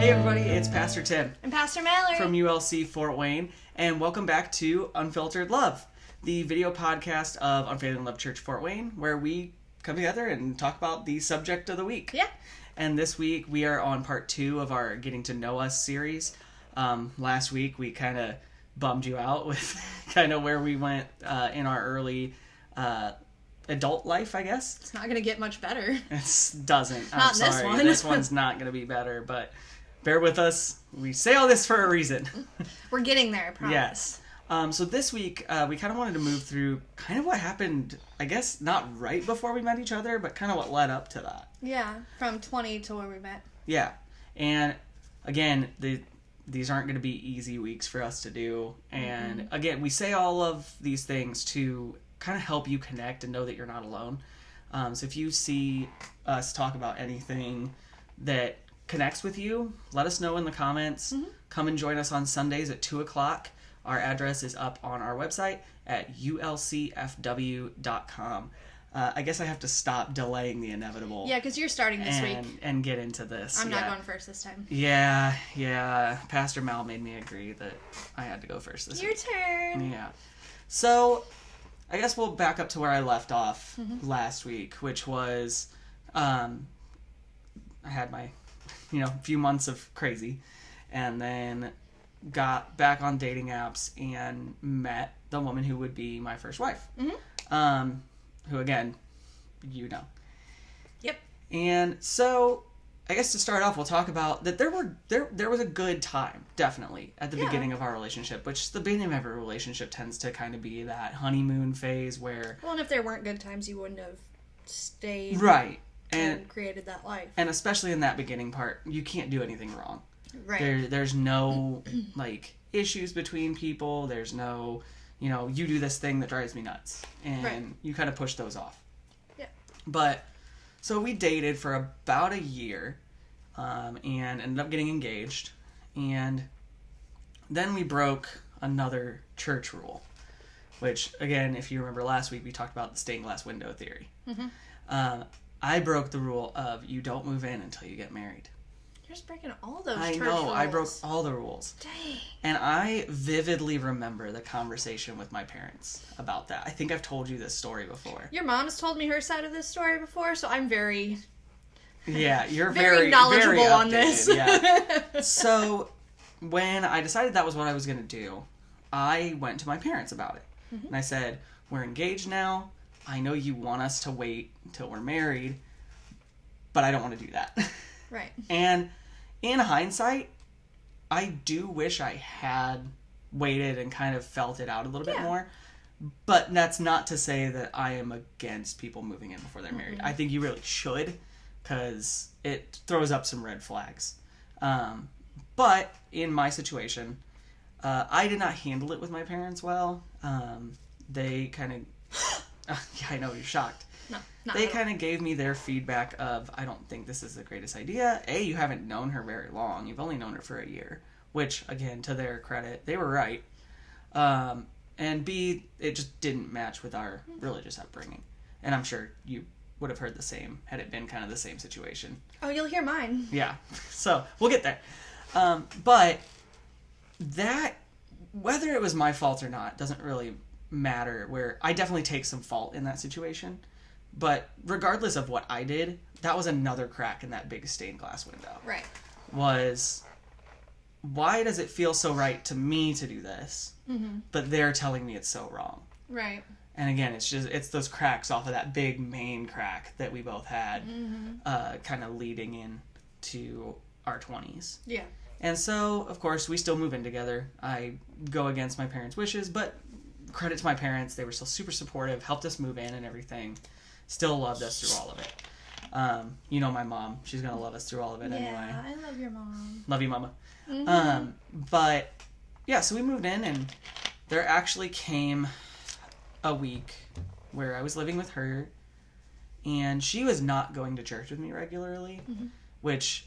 Hey everybody, it's Pastor Tim and Pastor Mallory from ULC Fort Wayne, and welcome back to Unfiltered Love, the video podcast of Unfailing Love Church Fort Wayne, where we come together and talk about the subject of the week. Yeah. And this week we are on part 2 of our Getting to Know Us series. Last week we kind of bummed you out with kind of where we went in our early adult life, I guess. It's not going to get much better. It doesn't. I'm not sorry. This one. This one's not going to be better, but bear with us. We say all this for a reason. We're getting there, I promise. Yes. So this week, we kind of wanted to move through kind of what happened, I guess, not right before we met each other, but kind of what led up to that. Yeah, from 20 to where we met. Yeah. And again, these aren't going to be easy weeks for us to do. And again, we say all of these things to kind of help you connect and know that you're not alone. So if you see us talk about anything that connects with you, let us know in the comments. Come and join us on Sundays at 2 o'clock. Our address is up on our website at ulcfw.com. I guess I have to stop delaying the inevitable. Yeah, because you're starting this week. And get into this. I'm not going first this time. Yeah. Pastor Mal made me agree that I had to go first this week. Your turn. Yeah. So, I guess we'll back up to where I left off last week, which was, I had my, few months of crazy, and then got back on dating apps and met the woman who would be my first wife. Who, again, you know. Yep. And so, I guess to start off, we'll talk about that there was a good time, definitely, at the beginning of our relationship, which the beginning of every relationship tends to kind of be that honeymoon phase where... Well, and if there weren't good times, you wouldn't have stayed... Right. And created that life. And especially in that beginning part, you can't do anything wrong. Right. There's no, issues between people. There's no, you do this thing that drives me nuts. And you kind of push those off. Yeah. But, so we dated for about a year, and ended up getting engaged. And then we broke another church rule, which, again, if you remember last week, we talked about the stained glass window theory. I broke the rule of you don't move in until you get married. You're just breaking all those I church know, rules. I broke all the rules. Dang. And I vividly remember the conversation with my parents about that. I think I've told you this story before. Your mom has told me her side of this story before, so I'm very... Yeah, you're very knowledgeable very on this. Yeah. So, when I decided that was what I was going to do, I went to my parents about it. And I said, we're engaged now. I know you want us to wait until we're married, but I don't want to do that. Right. And in hindsight, I do wish I had waited and kind of felt it out a little bit more. But that's not to say that I am against people moving in before they're married. I think you really should, because it throws up some red flags. But in my situation, I did not handle it with my parents well. They kind of... yeah, I know, you're shocked. No, they kind of gave me their feedback of, I don't think this is the greatest idea. A, you haven't known her very long. You've only known her for a year. Which, again, to their credit, they were right. And B, it just didn't match with our religious upbringing. And I'm sure you would have heard the same had it been kind of the same situation. Oh, you'll hear mine. Yeah. So, we'll get there. But that, whether it was my fault or not, doesn't really matter. Where I definitely take some fault in that situation, but regardless of what I did, that was another crack in that big stained glass window. Right. Was, why does it feel so right to me to do this, but they're telling me it's so wrong? Right. And again, it's those cracks off of that big main crack that we both had, kind of leading into our 20s. Yeah. And so, of course, we still move in together. I go against my parents' wishes, but credit to my parents, they were still super supportive, helped us move in and everything, still loved us through all of it. My mom, she's going to love us through all of it anyway. Yeah, I love your mom. Love you, Mama. But, yeah, so we moved in, and there actually came a week where I was living with her, and she was not going to church with me regularly, which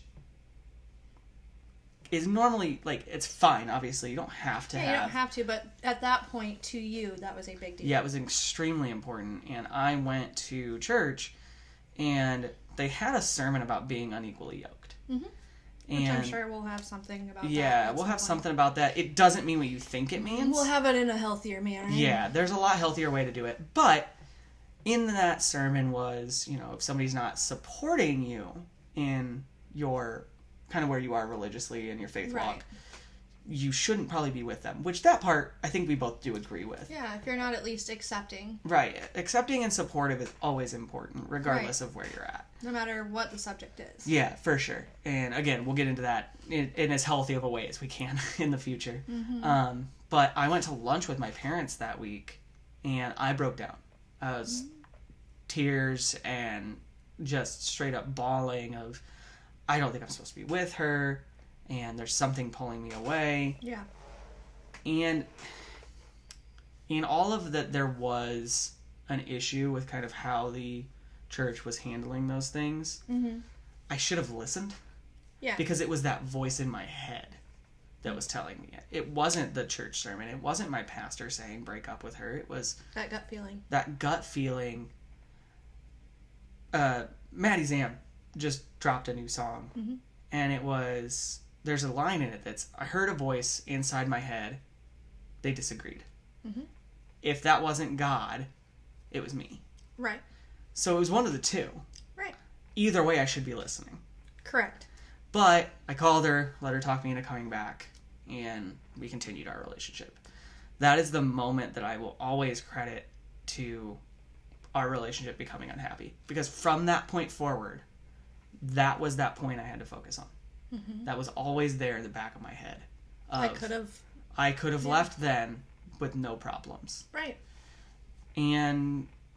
is normally, it's fine, obviously. You don't have to you don't have to, but at that point, to you, that was a big deal. Yeah, it was extremely important. And I went to church, and they had a sermon about being unequally yoked. And which I'm sure we'll have something about that. Yeah, we'll have something about that. It doesn't mean what you think it means. We'll have it in a healthier manner. Yeah, there's a lot healthier way to do it. But in that sermon was, if somebody's not supporting you in your kind of where you are religiously in your faith walk, you shouldn't probably be with them. Which that part, I think we both do agree with. Yeah, if you're not at least accepting. Right. Accepting and supportive is always important, regardless of where you're at. No matter what the subject is. Yeah, for sure. And again, we'll get into that in as healthy of a way as we can in the future. Mm-hmm. But I went to lunch with my parents that week, and I broke down. I was tears and just straight up bawling of, I don't think I'm supposed to be with her, and there's something pulling me away. Yeah. And in all of that, there was an issue with kind of how the church was handling those things. Mm-hmm. I should have listened. Yeah. Because it was that voice in my head that was telling me it. It wasn't the church sermon. It wasn't my pastor saying break up with her. It was that gut feeling. That gut feeling. Maddie Zam just dropped a new song. Mm-hmm. And it was, there's a line in it that's, I heard a voice inside my head. They disagreed. Mm-hmm. If that wasn't God, it was me. Right. So it was one of the two. Right. Either way, I should be listening. Correct. But I called her, let her talk me into coming back, and we continued our relationship. That is the moment that I will always credit to our relationship becoming unhappy. Because from that point forward, that was that point I had to focus on. Mm-hmm. That was always there in the back of my head. I could have left then with no problems. Right.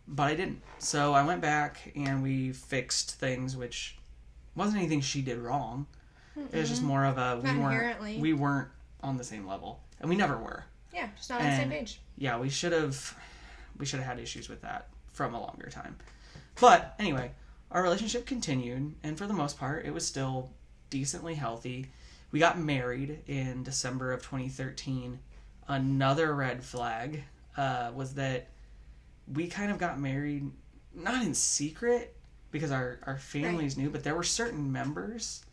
But I didn't. So I went back and we fixed things, which wasn't anything she did wrong. Mm-mm. It was just more of a we weren't on the same level, and we never were. Yeah, just not on the same page. Yeah, we should have had issues with that from a longer time. But anyway, our relationship continued, and for the most part, it was still decently healthy. We got married in December of 2013. Another red flag was that we kind of got married, not in secret, because our families knew, but there were certain members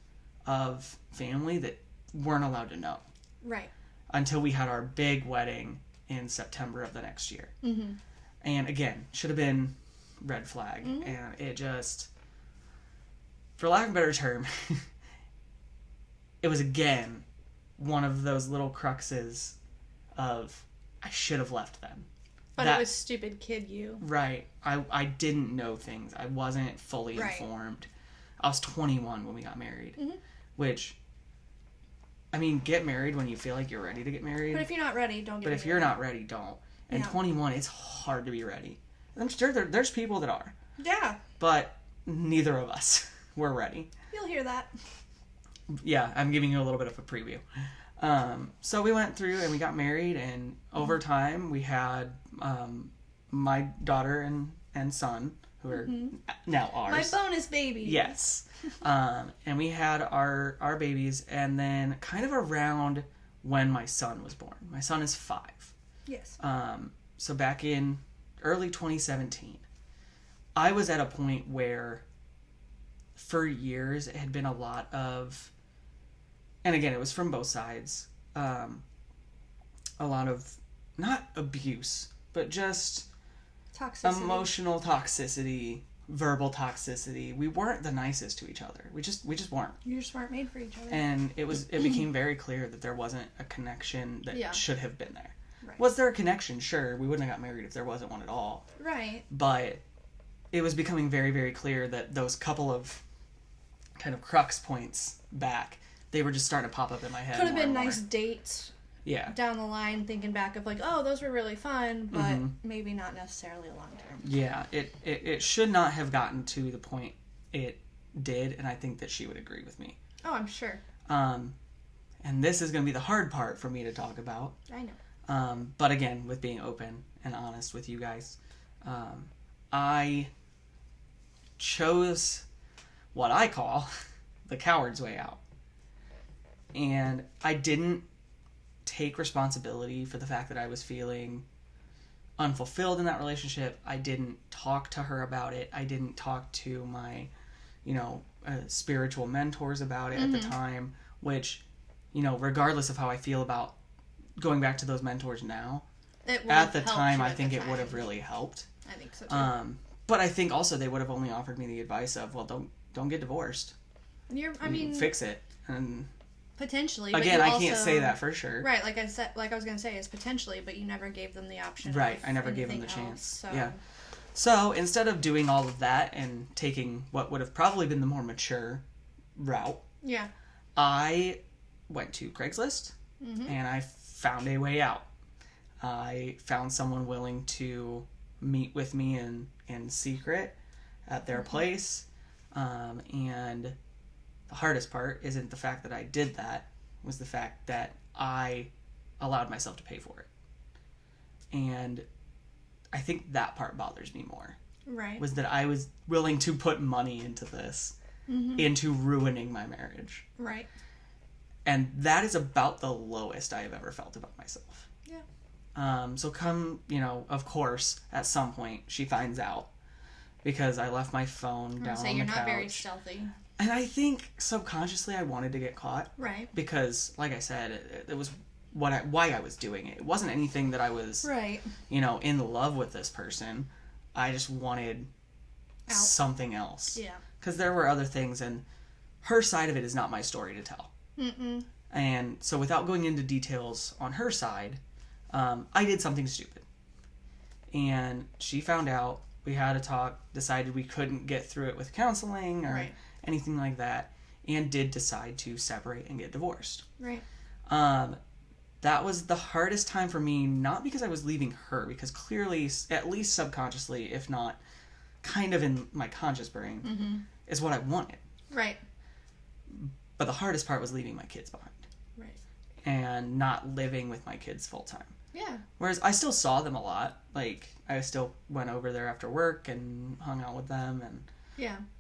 of family that weren't allowed to know. Right. Until we had our big wedding in September of the next year. Mm-hmm. And again, should have been red flag. Mm-hmm. And it just, for lack of a better term, it was again one of those little cruxes of, I should have left then. But it was stupid kid you. Right. I didn't know things. I wasn't fully informed. I was 21 when we got married. Mm-hmm. Which, I mean, get married when you feel like you're ready to get married. But if you're not ready, don't get married. But if you're not ready, don't. And 21, it's hard to be ready. I'm sure there's people that are. Yeah. But neither of us were ready. You'll hear that. Yeah, I'm giving you a little bit of a preview. So we went through and we got married, and over time we had my daughter and son, who are now ours. My bonus babies. Yes. And we had our babies, and then kind of around when my son was born. My son is 5. Yes. So back in early 2017, I was at a point where for years it had been a lot of, and again, it was from both sides, a lot of, not abuse, but just toxicity. Emotional toxicity, verbal toxicity. We weren't the nicest to each other. We just weren't. You just weren't made for each other. And it became very clear that there wasn't a connection that should have been there. Right. Was there a connection? Sure, we wouldn't have got married if there wasn't one at all. Right. But it was becoming very, very clear that those couple of kind of crux points back, they were just starting to pop up in my head. Could have been nice dates. Yeah. Down the line, thinking back of like, oh, those were really fun, but maybe not necessarily long term. Yeah, it should not have gotten to the point it did, and I think that she would agree with me. Oh, I'm sure. And this is going to be the hard part for me to talk about. I know. But again, with being open and honest with you guys, I chose what I call the coward's way out. And I didn't take responsibility for the fact that I was feeling unfulfilled in that relationship. I didn't talk to her about it. I didn't talk to my, spiritual mentors about it at the time, which, regardless of how I feel about going back to those mentors now, at the time, I think it would have really helped. I think so too. But I think also they would have only offered me the advice of, well, don't get divorced. Fix it. And potentially. Again, I can't say that for sure. Right, like I was gonna say, is potentially, but you never gave them the option. Right, I never gave them the chance. So. Yeah. So instead of doing all of that and taking what would have probably been the more mature route, I went to Craigslist and I found a way out. I found someone willing to meet with me in secret at their place. And the hardest part isn't the fact that I did that, it was the fact that I allowed myself to pay for it. And I think that part bothers me more. Right. Was that I was willing to put money into this, into ruining my marriage. Right. And that is about the lowest I have ever felt about myself. Yeah. So come, of course, at some point, she finds out. Because I left my phone down on the couch. You're not very stealthy. And I think subconsciously I wanted to get caught. Right. Because, like I said, it was why I was doing it. It wasn't anything that I was, in love with this person. I just wanted something else. Yeah. Because there were other things, and her side of it is not my story to tell. Mm-mm. And so without going into details on her side, I did something stupid. And she found out. We had a talk, decided we couldn't get through it with counseling or anything like that, and did decide to separate and get divorced. Right. That was the hardest time for me, not because I was leaving her, because clearly, at least subconsciously, if not kind of in my conscious brain, is what I wanted. Right. But the hardest part was leaving my kids behind. Right. And not living with my kids full time. Yeah. Whereas I still saw them a lot. Like, I still went over there after work and hung out with them and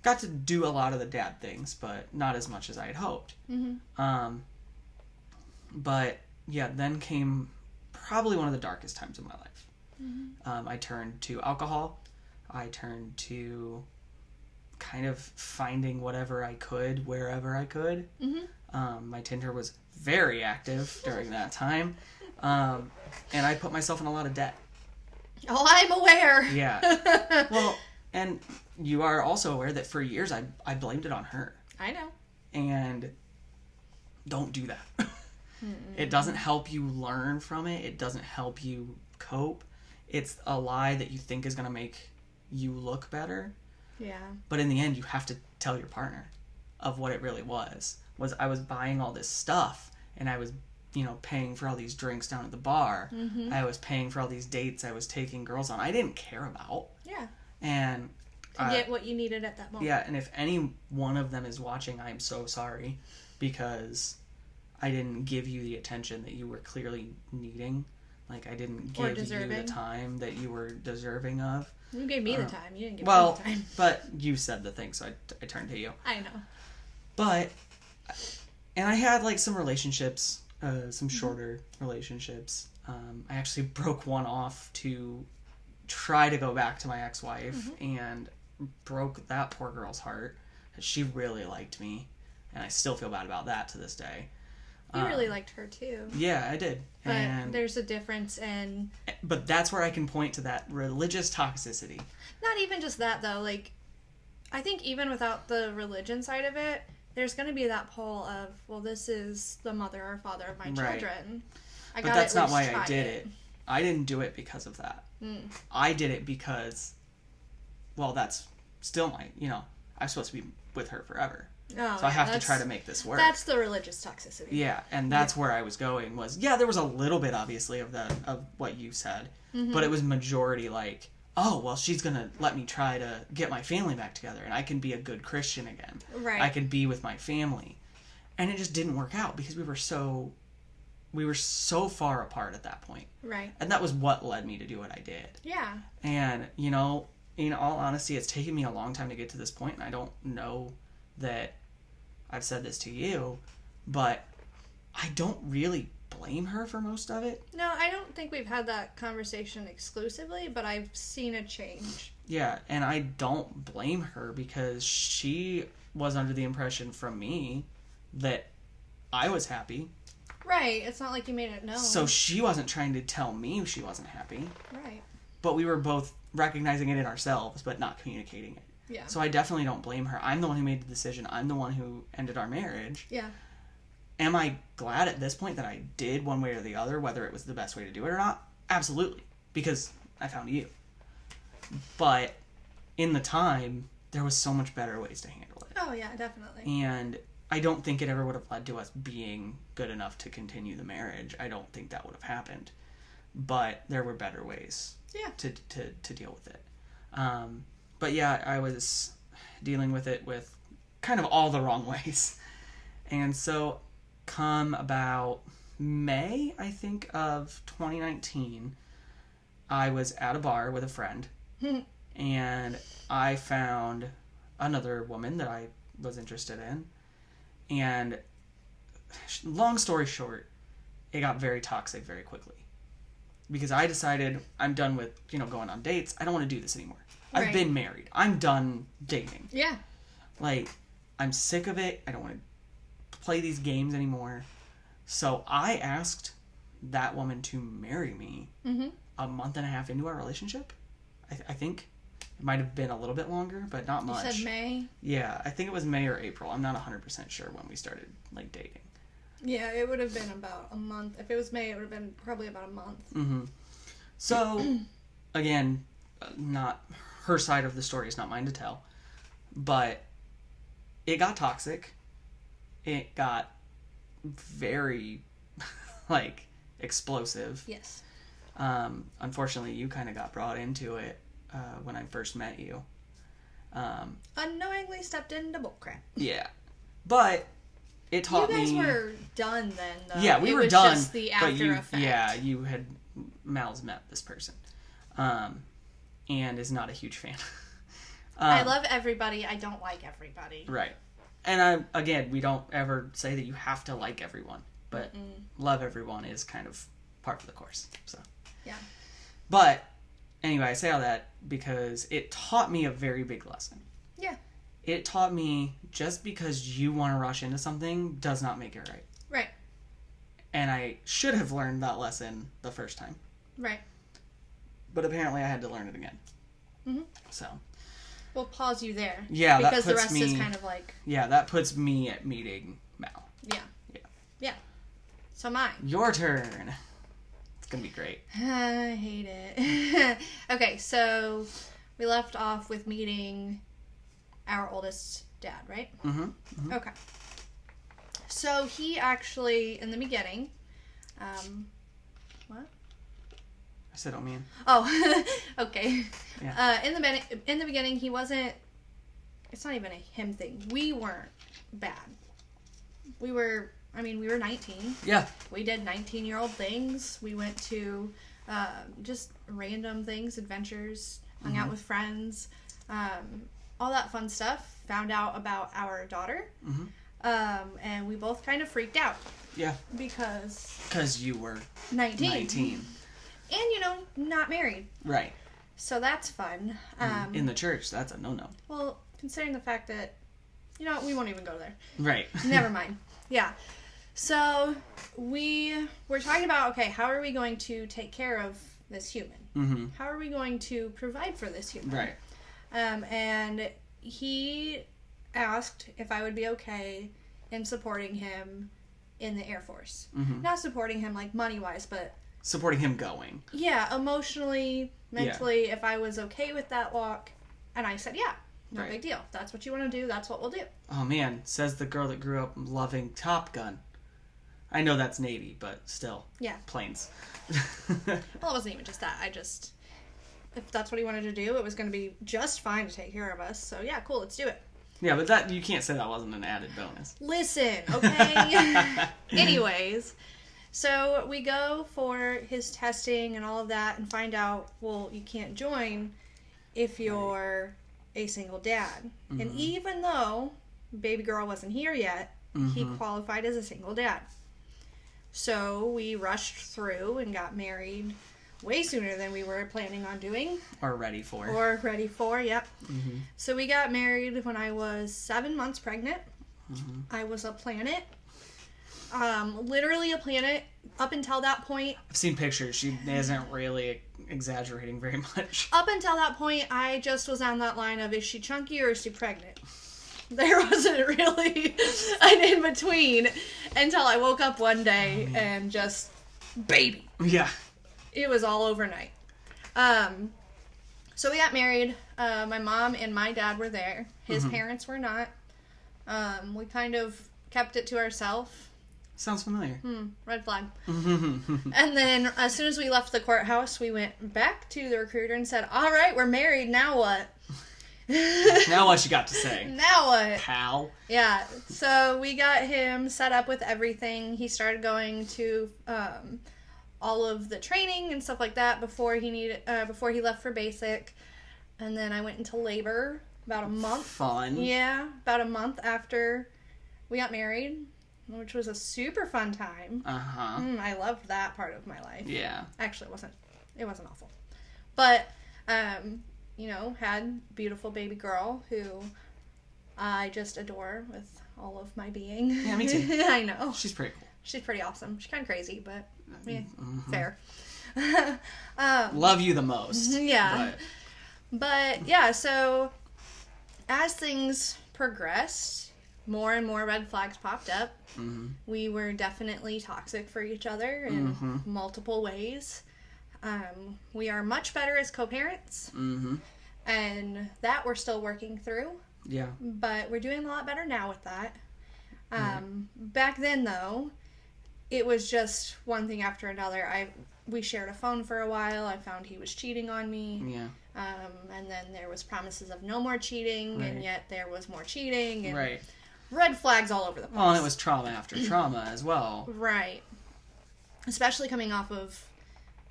got to do a lot of the dad things, but not as much as I had hoped. But, yeah, then came probably one of the darkest times of my life. I turned to alcohol. I turned to kind of finding whatever I could, wherever I could. My Tinder was very active during that time. And I put myself in a lot of debt. Oh, I'm aware. Yeah. Well, and you are also aware that for years I blamed it on her. I know. And don't do that. It doesn't help you learn from it. It doesn't help you cope. It's a lie that you think is going to make you look better. Yeah. But in the end, you have to tell your partner of what it really was. I was buying all this stuff, and I was, paying for all these drinks down at the bar. I was paying for all these dates I was taking girls on. I didn't care about. Yeah. And to get what you needed at that moment. Yeah, and if any one of them is watching, I'm so sorry, because I didn't give you the attention that you were clearly needing. Like, I didn't give you the time that you were deserving of. You gave me the time. You didn't give me the time. But you said the thing, so I turned to you. I know. But, and I had, some relationships, some shorter relationships. I actually broke one off to try to go back to my ex-wife and broke that poor girl's heart. She really liked me, and I still feel bad about that to this day. You really liked her too. Yeah, I did. But there's a difference in... But that's where I can point to that religious toxicity. Not even just that, though. I think even without the religion side of it, there's going to be that pull of, well, this is the mother or father of my children. But that's not why I did it. I didn't do it because of that. I did it because, well, that's still I'm supposed to be with her forever. Oh, so I have to try to make this work. That's the religious toxicity. Yeah, and that's where I was going was, there was a little bit, obviously, of what you said. But it was majority oh, well, she's going to let me try to get my family back together, and I can be a good Christian again. Right. I can be with my family. And it just didn't work out because we were so far apart at that point. Right. And that was what led me to do what I did. Yeah. And, in all honesty, it's taken me a long time to get to this point, and I don't know that I've said this to you, but I don't really blame her for most of it. No, I don't think we've had that conversation exclusively, but I've seen a change. Yeah, and I don't blame her because she was under the impression from me that I was happy. Right. It's not like you made it known. So she wasn't trying to tell me she wasn't happy. Right. But we were both recognizing it in ourselves, but not communicating it. Yeah. So I definitely don't blame her. I'm the one who made the decision. I'm the one who ended our marriage. Yeah. Am I glad at this point that I did one way or the other, whether it was the best way to do it or not? Absolutely. Because I found you. But in the time, there was so much better ways to handle it. Oh, yeah, definitely. And I don't think it ever would have led to us being good enough to continue the marriage. I don't think that would have happened. But there were better ways to deal with it. But yeah, I was dealing with it with kind of all the wrong ways. And so come about May, I think, of 2019, I was at a bar with a friend. And I found another woman that I was interested in. And long story short, it got very toxic very quickly. Because I decided I'm done with, going on dates. I don't want to do this anymore. I've been married. I'm done dating. Yeah. Like, I'm sick of it. I don't want to play these games anymore. So I asked that woman to marry me a month and a half into our relationship. I think it might have been a little bit longer, but not much. You said May? Yeah, I think it was May or April. I'm not 100% sure when we started, dating. Yeah, it would have been about a month. If it was May, it would have been probably about a month. Mm-hmm. So, again, not her side of the story is not mine to tell, but it got toxic. It got very, explosive. Yes. Unfortunately, you kind of got brought into it when I first met you. Unknowingly stepped into bullcrap. Yeah. But it taught me... You guys were done then, though. Yeah, we were done. Just the after effect. Yeah, you had... Mal's met this person. And is not a huge fan. I love everybody. I don't like everybody. Right. And again, we don't ever say that you have to like everyone. But love everyone is kind of part of the course. So... Yeah. But, anyway, I say all that because it taught me a very big lesson. Yeah. It taught me just because you want to rush into something does not make it right. Right. And I should have learned that lesson the first time. Right. But apparently I had to learn it again. Mm-hmm. So. We'll pause you there. Yeah, because that puts the rest is kind of like... Yeah, that puts me at meeting Mal. Yeah. Yeah. Yeah. So mine. Your turn. It's going to be great. I hate it. Okay, so we left off with meeting our oldest dad, right? Mm-hmm. Mm-hmm. Okay. So he actually, in the beginning, what? I said, oh, man. Oh, okay. Yeah. In the beginning, he wasn't, it's not even a him thing. We weren't bad. We were 19. Yeah. We did 19-year-old things. We went to just random things, adventures, hung out with friends, all that fun stuff. Found out about our daughter. Mm-hmm. And we both kind of freaked out. Yeah. Because you were 19. And, not married. Right. So that's fun. In the church, that's a no-no. Well, considering the fact that, we won't even go there. Right. Never mind. Yeah. So we were talking about, okay, how are we going to take care of this human? Mm-hmm. How are we going to provide for this human? Right. And he asked if I would be okay in supporting him in the Air Force. Mm-hmm. Not supporting him money-wise, but... Supporting him going. Yeah, emotionally, mentally, if I was okay with that walk. And I said, yeah, no big deal. If that's what you want to do, that's what we'll do. Oh, man, says the girl that grew up loving Top Gun. I know that's Navy, but still. Yeah. Planes. Well, it wasn't even just that. If that's what he wanted to do, it was going to be just fine to take care of us. So, yeah, cool, let's do it. Yeah, but you can't say that wasn't an added bonus. Listen, okay? Anyways, so we go for his testing and all of that and find out, well, you can't join if you're a single dad. Mm-hmm. And even though baby girl wasn't here yet, he qualified as a single dad. So we rushed through and got married way sooner than we were planning on doing. Or ready for. Yep. Mm-hmm. So we got married when I was 7 months pregnant. Mm-hmm. I was a planet. Literally a planet up until that point. I've seen pictures. She isn't really exaggerating very much. Up until that point, I just was on that line of, is she chunky or is she pregnant? There wasn't really an in-between until I woke up one day and just, baby. Yeah. It was all overnight. So we got married. My mom and my dad were there. His parents were not. We kind of kept it to ourselves. Sounds familiar. Red flag. And then as soon as we left the courthouse, we went back to the recruiter and said, all right, we're married. Now what? Now what you got to say? Now what? Pal. Yeah. So we got him set up with everything. He started going to all of the training and stuff like that before he left for basic. And then I went into labor about a month. Fun. Yeah, about a month after we got married, which was a super fun time. Uh-huh. I loved that part of my life. Yeah. Actually, it wasn't awful. But, had beautiful baby girl who I just adore with all of my being. Yeah, me too. I know. She's pretty cool. She's pretty awesome. She's kind of crazy, but fair. Love you the most. Yeah. But yeah, so as things progressed, more and more red flags popped up. Mm-hmm. We were definitely toxic for each other in multiple ways. We are much better as co-parents. Mm-hmm. And that we're still working through. Yeah. But we're doing a lot better now with that. Back then, though, it was just one thing after another. We shared a phone for a while. I found he was cheating on me. Yeah. And then there was promises of no more cheating, and yet there was more cheating. And red flags all over the place. Well, and it was trauma after trauma as well. Right. Especially coming off of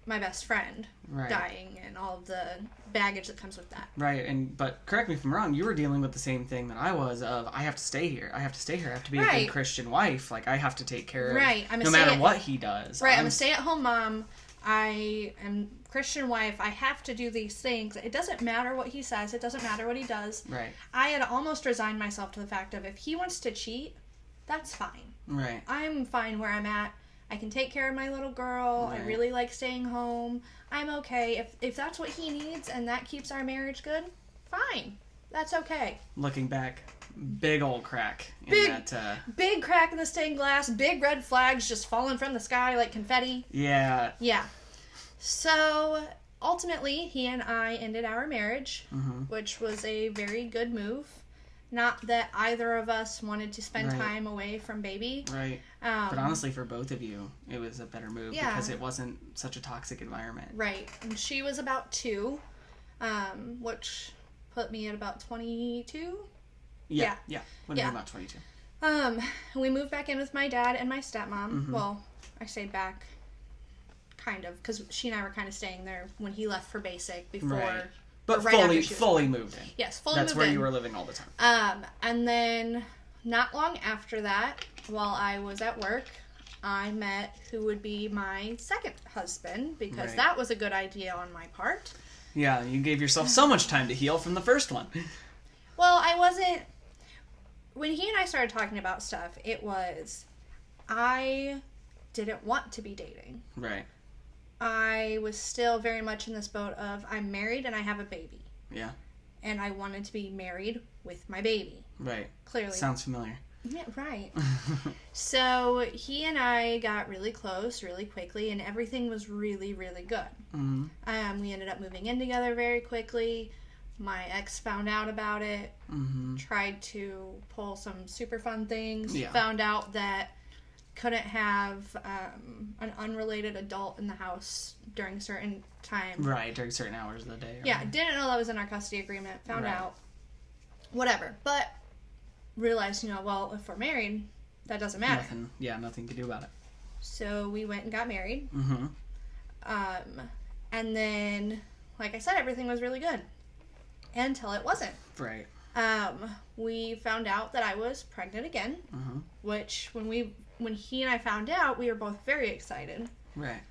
my best friend dying and all of the baggage that comes with that. Right, but correct me if I'm wrong, you were dealing with the same thing that I was of, I have to stay here. I have to be a good Christian wife. Like, I have to take care of no matter what he does. Right, I'm a stay-at-home mom. I am Christian wife. I have to do these things. It doesn't matter what he says. It doesn't matter what he does. Right. I had almost resigned myself to the fact of, if he wants to cheat, that's fine. Right. I'm fine where I'm at. I can take care of my little girl. Right. I really like staying home. I'm okay. If that's what he needs and that keeps our marriage good, fine. That's okay. Looking back, big old crack. Big crack in the stained glass. Big red flags just falling from the sky like confetti. Yeah. Yeah. So, ultimately, he and I ended our marriage, which was a very good move. Not that either of us wanted to spend time away from baby. Right. But honestly, for both of you, it was a better move because it wasn't such a toxic environment. Right. And she was about 2, which put me at about 22. Yeah. Would have been about 22. We moved back in with my dad and my stepmom. Well, I say back, kind of, because she and I were kind of staying there when he left for basic before... Right. But fully moved in. Yes, fully moved in. That's where you were living all the time. And then, not long after that, while I was at work, I met who would be my second husband, because that was a good idea on my part. Yeah, you gave yourself so much time to heal from the first one. Well, I wasn't... When he and I started talking about stuff, it was... I didn't want to be dating. Right. I was still very much in this boat of, I'm married and I have a baby. Yeah. And I wanted to be married with my baby. Right. Clearly. Sounds familiar. Yeah, right. So he and I got really close really quickly, and everything was really, really good. Mm-hmm. We ended up moving in together very quickly. My ex found out about it, tried to pull some super fun things, found out that couldn't have an unrelated adult in the house during certain time. Right, during certain hours of the day. Yeah, didn't know that was in our custody agreement. Found out. Whatever. But realized, well, if we're married, that doesn't matter. Nothing to do about it. So we went and got married. Mm-hmm. And then, like I said, everything was really good. Until it wasn't. Right. We found out that I was pregnant again, which when he and I found out, we were both very excited. Right.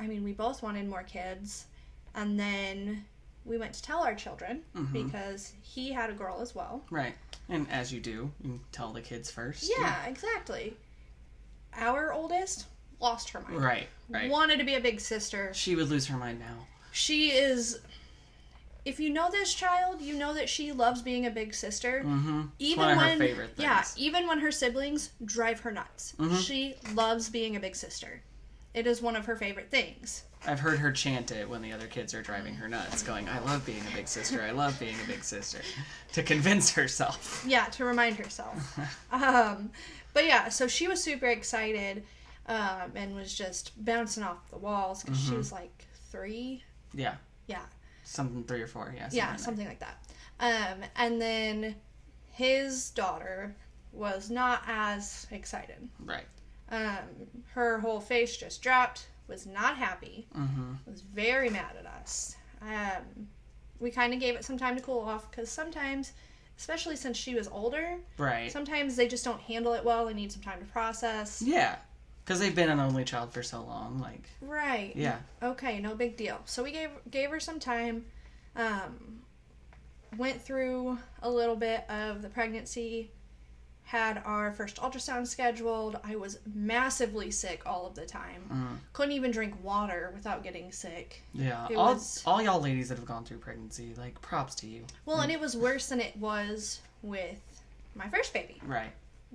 we both wanted more kids. And then we went to tell our children because he had a girl as well. Right. And as you do, you tell the kids first. Yeah, exactly. Our oldest lost her mind. Right. Wanted to be a big sister. She would lose her mind now. She is... If you know this child, you know that she loves being a big sister. Mm-hmm. Even one of when, her favorite things. Yeah, even when her siblings drive her nuts. Mm-hmm. She loves being a big sister. It is one of her favorite things. I've heard her chant it when the other kids are driving her nuts, going, I love being a big sister, I love being a big sister, to convince herself. Yeah, to remind herself. But yeah, so she was super excited and was just bouncing off the walls because she was like 3. Yeah. Yeah. Something 3 or 4, yeah. Something like that. And then his daughter was not as excited. Right. Her whole face just dropped, was not happy, Mm-hmm. was very mad at us. We kind of gave it some time to cool off because sometimes, especially since she was older, right, sometimes they just don't handle it well. They need some time to process. Yeah, because they've been an only child for so long. Like, right. Yeah. Okay, no big deal. So we gave her some time. Went through a little bit of the pregnancy. Had our first ultrasound scheduled. I was massively sick all of the time. Couldn't even drink water without getting sick. Yeah, all y'all ladies that have gone through pregnancy, like, props to you. Well, and it was worse than it was with my first baby. Right.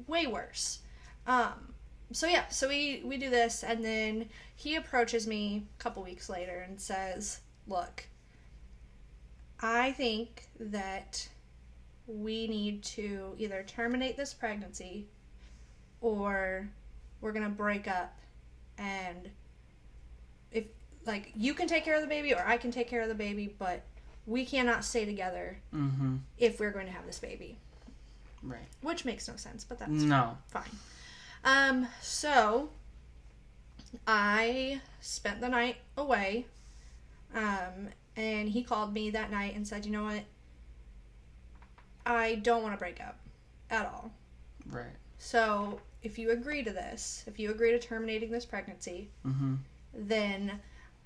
Way worse. So we do this, and then he approaches me a couple weeks later and says, look, I think that we need to either terminate this pregnancy or we're going to break up, and if, like, you can take care of the baby or I can take care of the baby, but we cannot stay together if we're going to have this baby. Right. Which makes no sense, but that's fine. So I spent the night away, and he called me that night and said, you know what? I don't want to break up at all. Right. So if you agree to this, if you agree to terminating this pregnancy, then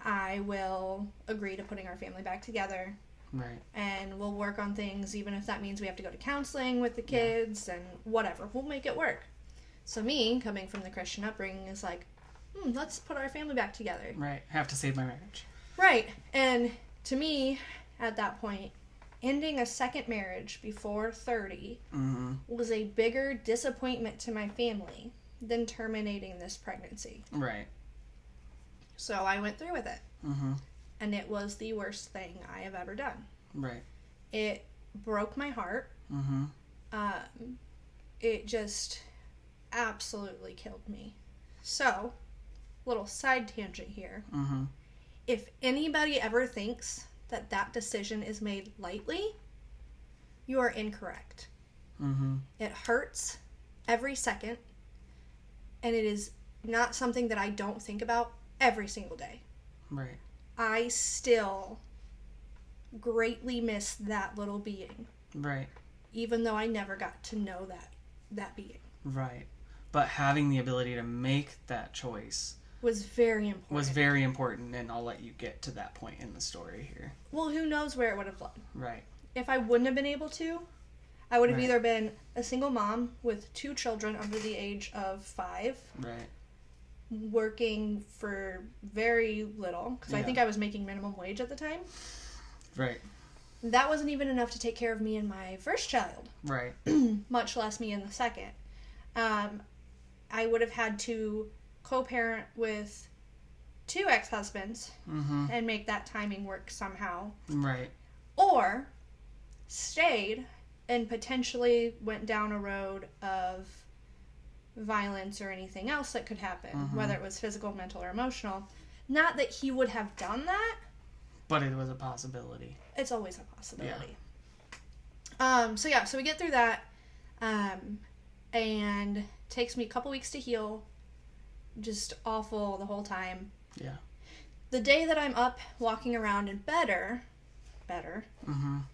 I will agree to putting our family back together. Right. And we'll work on things, even if that means we have to go to counseling with the kids and whatever. We'll make it work. So me, coming from the Christian upbringing, is like, let's put our family back together. Right. Have to save my marriage. Right. And to me, at that point, ending a second marriage before 30 was a bigger disappointment to my family than terminating this pregnancy. Right. So I went through with it. And it was the worst thing I have ever done. Right. It broke my heart. It just absolutely killed me. So, little side tangent here. If anybody ever thinks that decision is made lightly, you are incorrect. It hurts every second, and it is not something that I don't think about every single day. Right. I still greatly miss that little being. Right. Even though I never got to know that being. Right. But having the ability to make that choice was very important. And I'll let you get to that point in the story here. Well, who knows where it would have led. Right. If I wouldn't have been able to, I would have either been a single mom with 2 children under the age of 5. Right. Working for very little, because I think I was making minimum wage at the time. Right. That wasn't even enough to take care of me and my first child. Right. Much less me in the second. I would have had to co-parent with 2 ex-husbands and make that timing work somehow. Right. Or stayed and potentially went down a road of violence or anything else that could happen, whether it was physical, mental, or emotional. Not that he would have done that, but it was a possibility. It's always a possibility. Yeah. So we get through that, and takes me a couple weeks to heal. Just awful the whole time. Yeah. The day that I'm up walking around and better,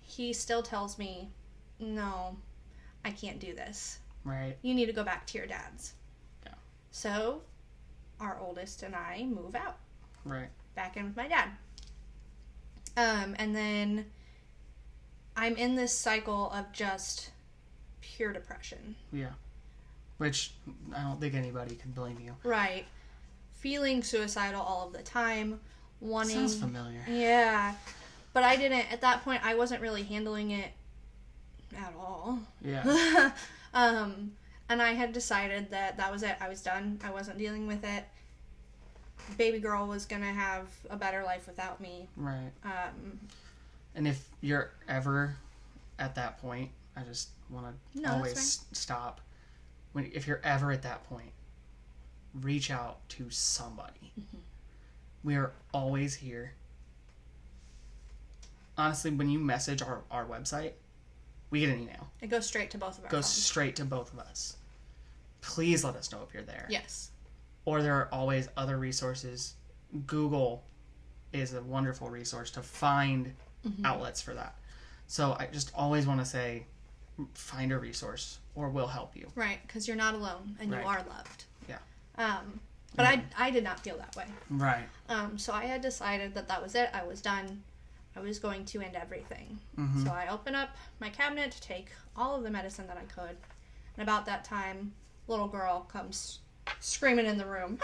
he still tells me, no, I can't do this. Right. You need to go back to your dad's. Yeah. So our oldest and I move out. Right. Back in with my dad. And then I'm in this cycle of just pure depression. Yeah. Which I don't think anybody can blame you. Right. Feeling suicidal all of the time. Wanting... Sounds familiar. Yeah. But I didn't... At that point, I wasn't really handling it at all. Yeah. And I had decided that was it. I was done. I wasn't dealing with it. Baby girl was going to have a better life without me. Right. And if you're ever at that point, I just want to always stop. If you're ever at that point, reach out to somebody. Mm-hmm. We are always here. Honestly, when you message our website, we get an email. It goes straight to both of our Goes phones. straight to both of us. Please let us know if you're there. Yes. Or there are always other resources. Google is a wonderful resource to find outlets for that. So I just always want to say, find a resource or we'll help you. Right, because you're not alone and you are loved. Yeah. But I did not feel that way. Right. So I had decided that was it. I was done. I was going to end everything. Mm-hmm. So I opened up my cabinet to take all of the medicine that I could. And about that time, little girl comes screaming in the room.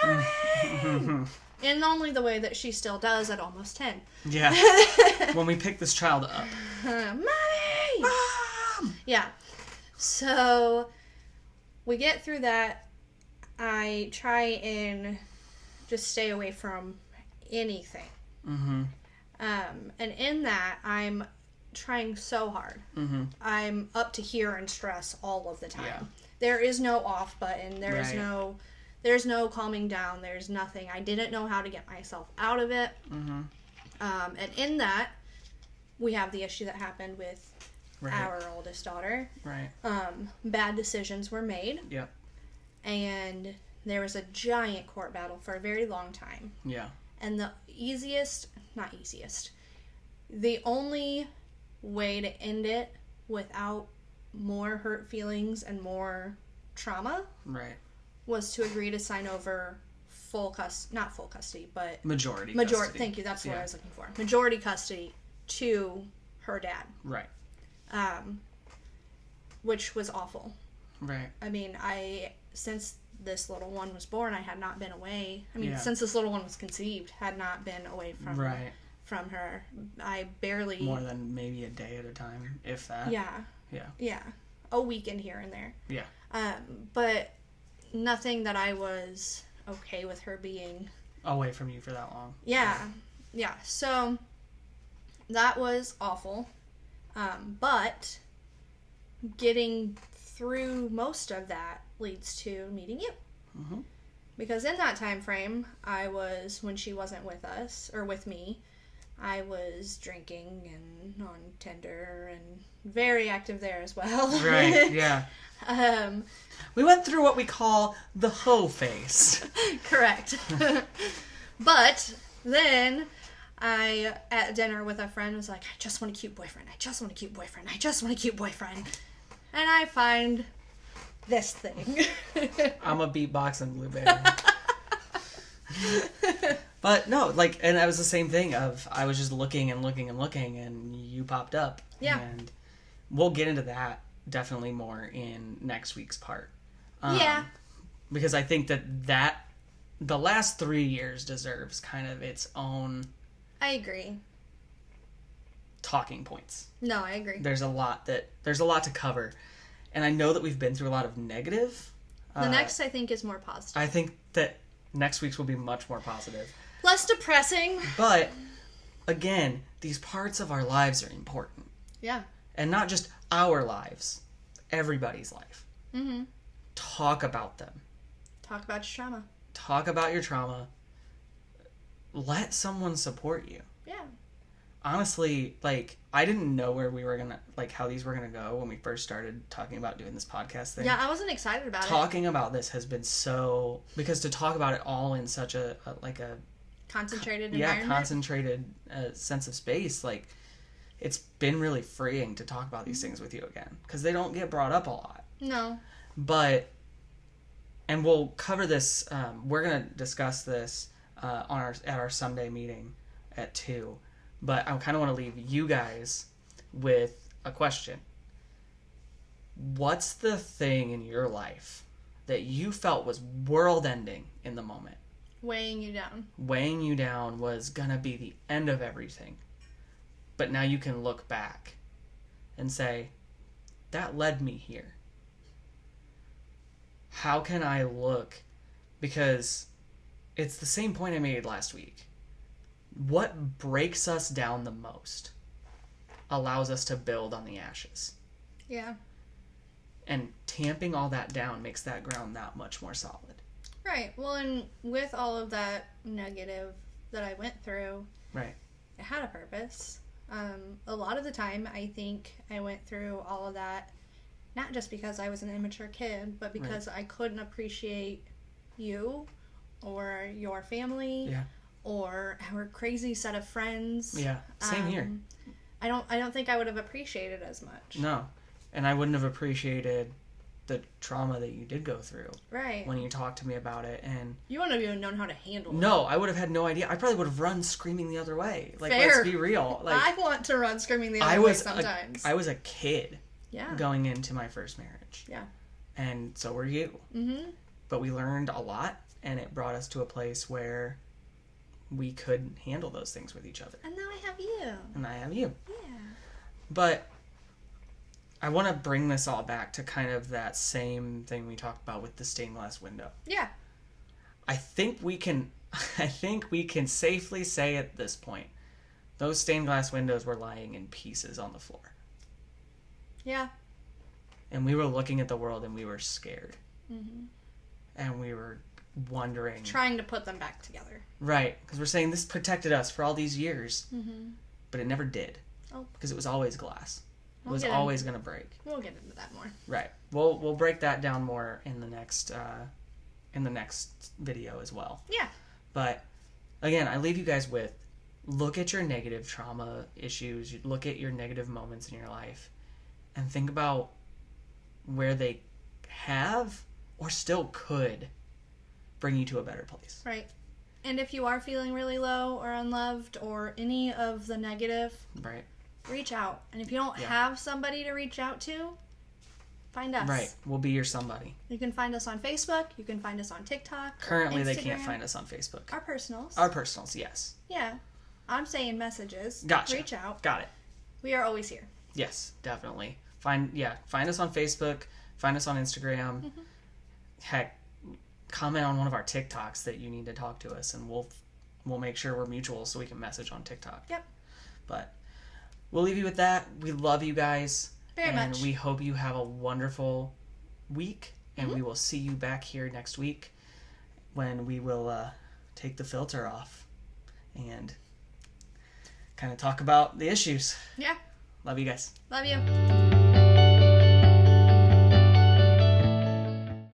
In only the way that she still does at almost 10. Yeah. When we pick this child up. Mommy! Mom! Yeah. So we get through that. I try and just stay away from anything. Mm-hmm. And in that, I'm trying so hard. Mm-hmm. I'm up to here in stress all of the time. Yeah. There is no off button. There's no calming down. There's nothing. I didn't know how to get myself out of it. Mm-hmm. And in that, we have the issue that happened with our oldest daughter. Right. Bad decisions were made. Yep. And there was a giant court battle for a very long time. Yeah. And the only way to end it without more hurt feelings and more trauma was to agree to sign over not full custody, but majority custody. Thank you, that's what I was looking for. Majority custody to her dad. Right. Which was awful. Right. I mean, since this little one was born, I had not been away. I mean, since this little one was conceived, had not been away from her. I barely... More than maybe a day at a time, if that. Yeah. Yeah. Yeah. A weekend here and there. Yeah. But nothing that I was okay with her being... away from you for that long. Yeah. Yeah. So, that was awful. But getting through most of that leads to meeting you. Mm-hmm. Because in that time frame, when she wasn't with us, or with me, I was drinking and on Tinder and very active there as well. Right, yeah. We went through what we call the hoe phase. Correct. But then I, at dinner with a friend, was like, I just want a cute boyfriend. I just want a cute boyfriend. I just want a cute boyfriend. And I find this thing. I'm a beatboxing blueberry. But no, and that was the same thing I was just looking and looking and looking, and you popped up. Yeah. And we'll get into that definitely more in next week's part. Yeah. Because I think that the last 3 years deserves kind of its own... I agree. Talking points. No, I agree. There's a lot to cover. And I know that we've been through a lot of negative. The next, I think, is more positive. I think that next week's will be much more positive. Less depressing. But, again, these parts of our lives are important. Yeah. And not just our lives. Everybody's life. Mm-hmm. Talk about them. Talk about your trauma. Talk about your trauma. Let someone support you. Yeah. Honestly, I didn't know where we were gonna, how these were gonna go when we first started talking about doing this podcast thing. Yeah, I wasn't excited about Talking about this has been so... Because to talk about it all in such a concentrated environment? Yeah, concentrated sense of space, it's been really freeing to talk about these things with you again. Because they don't get brought up a lot. No. But... And we'll cover this... we're gonna discuss this at our Sunday meeting at 2. But I kind of want to leave you guys with a question. What's the thing in your life that you felt was world-ending in the moment? Weighing you down. Weighing you down was gonna be the end of everything. But now you can look back and say, that led me here. How can I look? Because it's the same point I made last week. What breaks us down the most allows us to build on the ashes. Yeah. And tamping all that down makes that ground that much more solid. Right. Well, and with all of that negative that I went through, right, it had a purpose. A lot of the time, I think I went through all of that not just because I was an immature kid, but because I couldn't appreciate you or your family or our crazy set of friends. Yeah, same here. I don't think I would have appreciated as much. No, and I wouldn't have appreciated the trauma that you did go through. Right. When you talked to me about it, and you wouldn't have even known how to handle it. No, I would have had no idea. I probably would have run screaming the other way. Like, Fair. Let's be real. Like, I want to run screaming the other way sometimes. I was a kid. Yeah. Going into my first marriage. Yeah. And so were you. Mm-hmm. But we learned a lot, and it brought us to a place where we could handle those things with each other. And now I have you. And I have you. Yeah. But I want to bring this all back to kind of that same thing we talked about with the stained glass window. Yeah. I think we can safely say at this point, those stained glass windows were lying in pieces on the floor. Yeah. And we were looking at the world and we were scared. Mm-hmm. And we were wondering. Trying to put them back together. Right. Because we're saying this protected us for all these years. Mm-hmm. But it never did. Oh. Because it was always glass. It was always going to break. We'll get into that more. Right. We'll break that down more in the next video as well. Yeah. But again, I leave you guys with, look at your negative trauma issues. Look at your negative moments in your life. And think about where they have or still could bring you to a better place. Right. And if you are feeling really low or unloved or any of the negative, right, reach out. And if you don't have somebody to reach out to, find us. Right. We'll be your somebody. You can find us on Facebook. You can find us on TikTok. Currently, they can't find us on Facebook. Our personals. Our personals, yes. Yeah. I'm saying messages. Gotcha. Reach out. Got it. We are always here. Yes, definitely. Find us on Facebook. Find us on Instagram. Mm-hmm. Heck, comment on one of our TikToks that you need to talk to us, and we'll make sure we're mutual so we can message on TikTok. Yep. But we'll leave you with that. We love you guys. Very much. And we hope you have a wonderful week, and we will see you back here next week when we will take the filter off and kind of talk about the issues. Yeah. Love you guys. Love you.